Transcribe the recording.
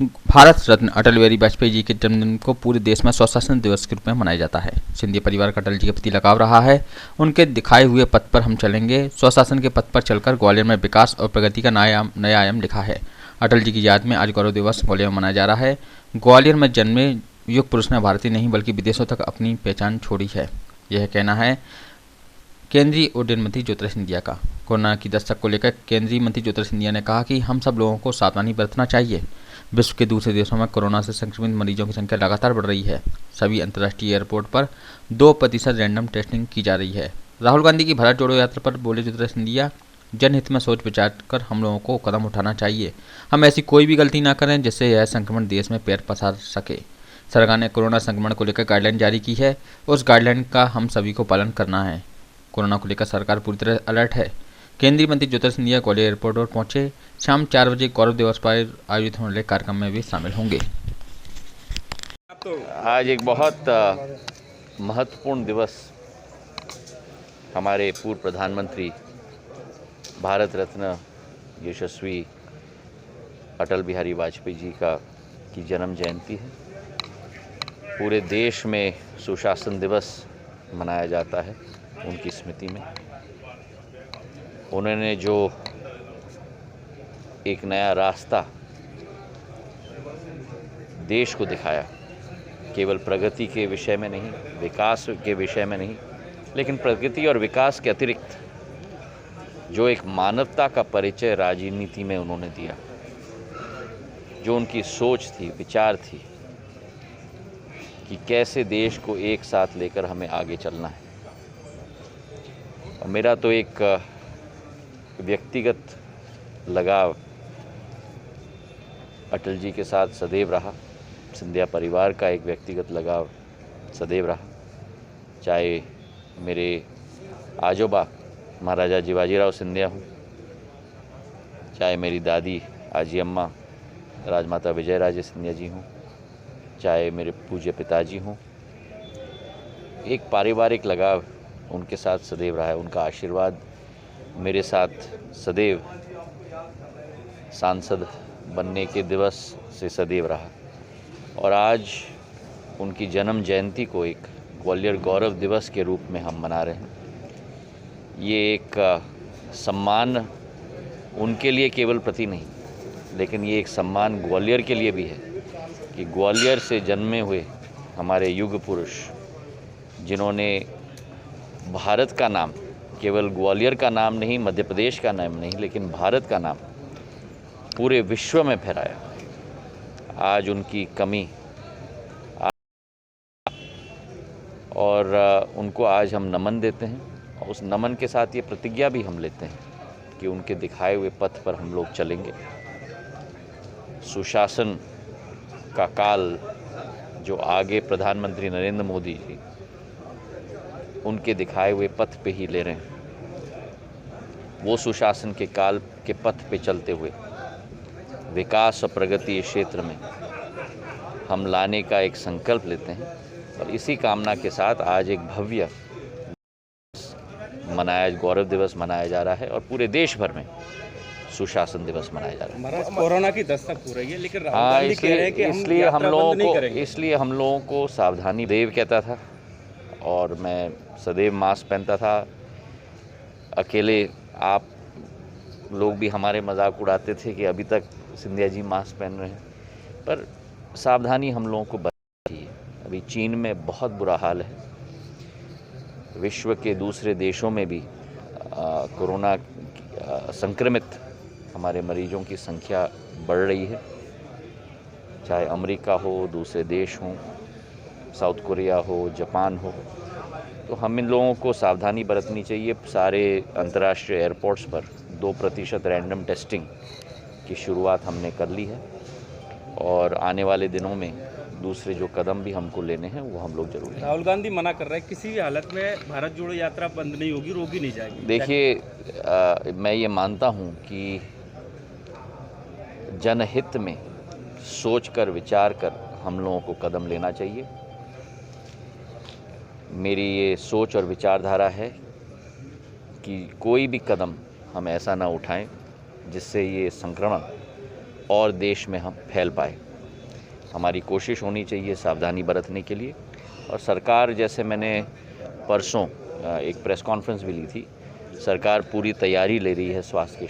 भारत रत्न अटल बिहारी वाजपेयी जी के जन्मदिन को पूरे देश में स्वशासन दिवस के रूप में मनाया जाता है। सिंधिया परिवार का अटल जी के प्रति लगाव रहा है। उनके दिखाए हुए पथ पर हम चलेंगे। स्वशासन के पथ पर चलकर ग्वालियर में विकास और प्रगति का नया आयाम लिखा है। अटल जी की याद में आज गौरव दिवस ग्वालियर में मनाया जा रहा है। ग्वालियर में जन्मे युग पुरुष ने भारतीय नहीं बल्कि विदेशों तक अपनी पहचान छोड़ी है, यह कहना है केंद्रीय उड्डयन मंत्री ज्योतिरादित्य सिंधिया का। कोरोना की दस्तक को लेकर केंद्रीय मंत्री ज्योतिरादित्य सिंधिया ने कहा कि हम सब लोगों को सावधानी बरतना चाहिए। विश्व के दूसरे देशों में कोरोना से संक्रमित मरीजों की संख्या लगातार बढ़ रही है। सभी अंतर्राष्ट्रीय एयरपोर्ट पर 2% रैंडम टेस्टिंग की जा रही है। राहुल गांधी की भारत जोड़ो यात्रा पर बोले ज्योतिरादित्य सिंधिया, जनहित में सोच विचार कर हम लोगों को कदम उठाना चाहिए। हम ऐसी कोई भी गलती ना करें जिससे यह संक्रमण देश में पैर पसार सके। सरकार ने कोरोना संक्रमण को लेकर गाइडलाइन जारी की है। उस गाइडलाइन का हम सभी को पालन करना है। कोरोना को लेकर सरकार पूरी तरह अलर्ट है। केंद्रीय मंत्री ज्योतिरादित्य सिंधिया ग्वालियर एयरपोर्ट पर पहुंचे। शाम 4 बजे गौरव दिवस पर आयोजित होने वाले कार्यक्रम में भी शामिल होंगे। आज एक बहुत महत्वपूर्ण दिवस हमारे पूर्व प्रधानमंत्री भारत रत्न यशस्वी अटल बिहारी वाजपेयी जी की जन्म जयंती है। पूरे देश में सुशासन दिवस मनाया जाता है उनकी स्मृति में। उन्होंने जो एक नया रास्ता देश को दिखाया, केवल प्रगति के विषय में नहीं, विकास के विषय में नहीं, लेकिन प्रगति और विकास के अतिरिक्त जो एक मानवता का परिचय राजनीति में उन्होंने दिया, जो उनकी सोच थी, विचार थी कि कैसे देश को एक साथ लेकर हमें आगे चलना है। और मेरा तो एक व्यक्तिगत लगाव अटल जी के साथ सदैव रहा। सिंधिया परिवार का एक व्यक्तिगत लगाव सदैव रहा। चाहे मेरे आजोबा महाराजा जीवाजीराव सिंधिया हों, चाहे मेरी दादी आजी अम्मा राजमाता विजयराजे सिंधिया जी हों, चाहे मेरे पूज्य पिताजी हों, एक पारिवारिक लगाव उनके साथ सदैव रहा है। उनका आशीर्वाद मेरे साथ सदैव सांसद बनने के दिवस से सदैव रहा। और आज उनकी जन्म जयंती को एक ग्वालियर गौरव दिवस के रूप में हम मना रहे हैं। ये एक सम्मान उनके लिए केवल प्रति नहीं, लेकिन ये एक सम्मान ग्वालियर के लिए भी है कि ग्वालियर से जन्मे हुए हमारे युग पुरुष, जिन्होंने भारत का नाम, केवल ग्वालियर का नाम नहीं, मध्य प्रदेश का नाम नहीं, लेकिन भारत का नाम पूरे विश्व में फहराया, आज उनकी कमी और उनको आज हम नमन देते हैं। और उस नमन के साथ ये प्रतिज्ञा भी हम लेते हैं कि उनके दिखाए हुए पथ पर हम लोग चलेंगे। सुशासन का काल जो आगे प्रधानमंत्री नरेंद्र मोदी जी उनके दिखाए हुए पथ पे ही ले रहे हैं, वो सुशासन के काल के पथ पे चलते हुए विकास और प्रगति इस क्षेत्र में हम लाने का एक संकल्प लेते हैं। और इसी कामना के साथ आज एक भव्य गौरव दिवस मनाया जा रहा है और पूरे देश भर में सुशासन दिवस मनाया जा रहा है। महाराज, कोरोना की दस्तक हो रही है, लेकिन राहुल गांधी कह रहे हैं कि इसलिए हम लोगों को सावधानी देव कहता था और मैं सदैव मास्क पहनता था। अकेले आप लोग भी हमारे मजाक उड़ाते थे कि अभी तक सिंधिया जी मास्क पहन रहे हैं, पर सावधानी हम लोगों को बरतनी चाहिए। अभी चीन में बहुत बुरा हाल है। विश्व के दूसरे देशों में भी कोरोना संक्रमित हमारे मरीजों की संख्या बढ़ रही है। चाहे अमेरिका हो, दूसरे देश हों, साउथ कोरिया हो, जापान हो, तो हम इन लोगों को सावधानी बरतनी चाहिए। सारे अंतर्राष्ट्रीय एयरपोर्ट्स पर 2% रैंडम टेस्टिंग की शुरुआत हमने कर ली है और आने वाले दिनों में दूसरे जो कदम भी हमको लेने हैं वो हम लोग जरूर लेंगे। राहुल गांधी मना कर रहे हैं किसी भी हालत में भारत जोड़ो यात्रा बंद नहीं होगी, रोकी नहीं जाएगी। देखिए, मैं ये मानता हूँ कि जनहित में सोचकर विचार कर हम लोगों को कदम लेना चाहिए। मेरी ये सोच और विचारधारा है कि कोई भी कदम हम ऐसा ना उठाएं जिससे ये संक्रमण और देश में हम फैल पाए। हमारी कोशिश होनी चाहिए सावधानी बरतने के लिए। और सरकार, जैसे मैंने परसों एक प्रेस कॉन्फ्रेंस भी ली थी, सरकार पूरी तैयारी ले रही है स्वास्थ्य के